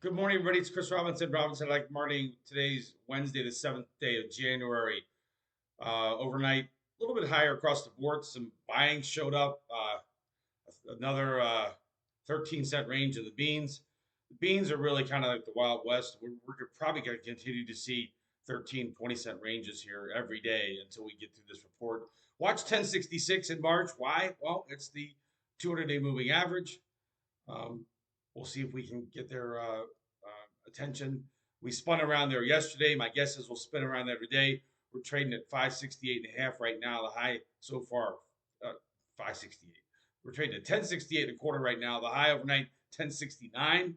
Good morning, everybody. It's Chris Robinson, Robinson Like Marketing. Today's Wednesday, the 7th day of January. Overnight, a little bit higher across the board. Some buying showed up. Another 13-cent range of the beans. The beans are really kind of like the Wild West. We're probably going to continue to see 13, 20-cent ranges here every day until we get through this report. Watch 1066 in March. Why? Well, it's the 200-day moving average. Um, we'll see if we can get their attention. We spun around there yesterday. My guess is we'll spin around there today. We're trading at 568.5 right now. The high so far, 568. We're trading at 1068 and a quarter right now. The high overnight, 1069.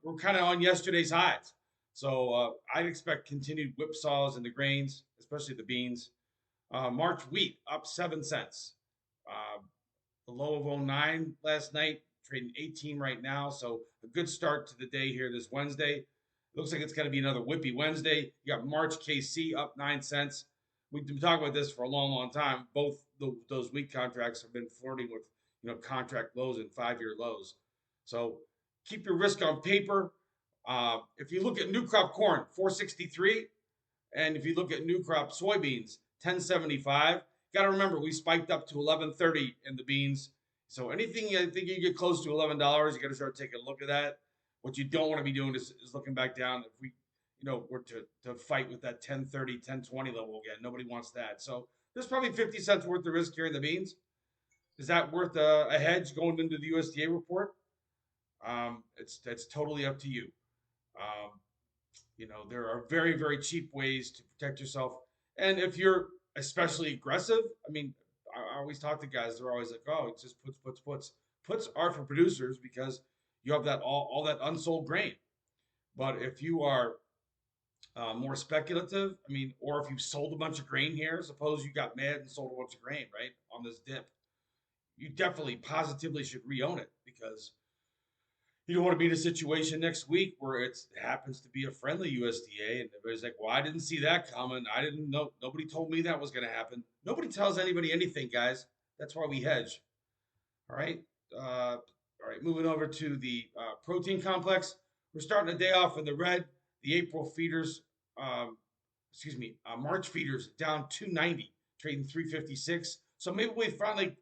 We're kind of on yesterday's highs. So I'd expect continued whipsaws in the grains, especially the beans. March wheat up 7 cents. Uh, the low of '09 last night, trading 18 right now. So a good start to the day here this Wednesday. Looks like it's going to be another whippy Wednesday. You got March KC up 9 cents. We've been talking about this for a long, long time. Both those wheat contracts have been flirting with contract lows and 5-year lows. So keep your risk on paper. If you look at new crop corn, 463, and if you look at new crop soybeans, 1075. Got to remember, we spiked up to 1130 in the beans. So anything I think you get close to $11, you got to start taking a look at that. What you don't want to be doing is looking back down. If we, were to fight with that 1030, 1020 level again, nobody wants that. So there's probably 50 cents worth of risk here in the beans. Is that worth a hedge going into the USDA report? It's totally up to you. Um, there are very, very cheap ways to protect yourself. And if you're especially aggressive, I mean, I always talk to guys, they're always like, oh, it's just puts, puts, puts. Puts are for producers because you have that all that unsold grain. But if you are more speculative, I mean, or if you sold a bunch of grain here, suppose you got mad and sold a bunch of grain, right, on this dip, you definitely positively should re-own it because you don't want to be in a situation next week where it happens to be a friendly USDA and everybody's like, well, I didn't see that coming. I didn't know. Nobody told me that was going to happen. Nobody tells anybody anything, guys. That's why we hedge. All right. All right. Moving over to the protein complex. We're starting the day off in the red. The April feeders, March feeders down 290, trading 356. So maybe we finally,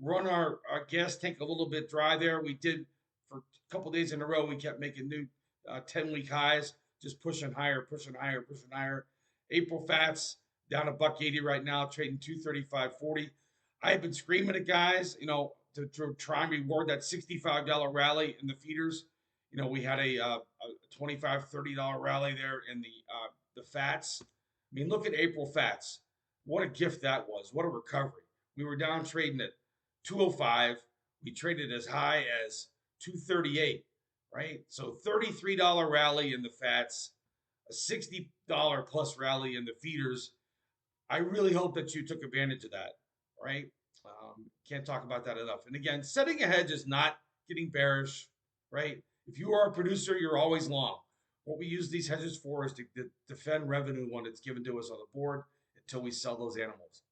run our gas tank a little bit dry there. We did for a couple days in a row. We kept making new 10-week highs, just pushing higher, pushing higher, pushing higher. April fats down a buck 80 right now, trading 235.40. I have been screaming at guys, to try and reward that $65 rally in the feeders. We had a $25, $30 rally there in the fats. I mean, look at April fats. What a gift that was. What a recovery. We were down trading at 205. We traded as high as 238, right? So $33 rally in the fats, a $60 plus rally in the feeders. I really hope that you took advantage of that, right? Can't talk about that enough. And again, setting a hedge is not getting bearish, right? If you are a producer, you're always long. What we use these hedges for is to defend revenue when it's given to us on the board until we sell those animals.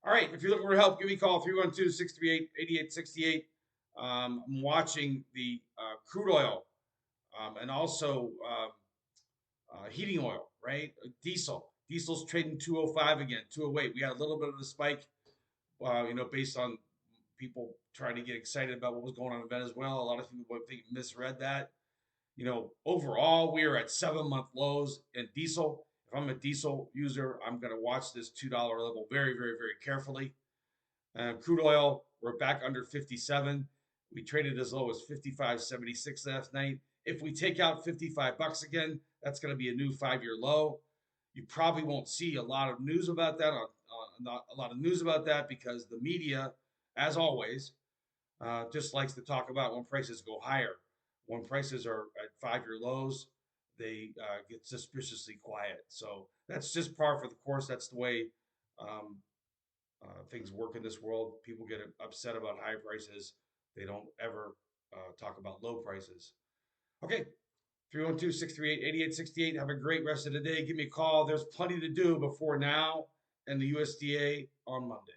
All right, if you're looking for help, give me a call 312-638-8868. I'm watching the crude oil and also heating oil, right? Diesel. Diesel's trading 205 again, 208. We had a little bit of a spike, based on people trying to get excited about what was going on in Venezuela. A lot of people think misread that. Overall, we are at 7-month lows in diesel. If I'm a diesel user, I'm going to watch this $2 level very, very, very carefully. Crude oil, we're back under 57. We traded as low as 55.76 last night. If we take out 55 bucks again, that's going to be a new 5-year low. You probably won't see a lot of news about that. Not a lot of news about that because the media, as always, just likes to talk about when prices go higher. When prices are at 5-year lows, they get suspiciously quiet. So that's just par for the course. That's the way um, things work in this world. People get upset about high prices. They don't ever talk about low prices. Okay, 312-638-8868. Have a great rest of the day. Give me a call. There's plenty to do before now and the USDA on Monday.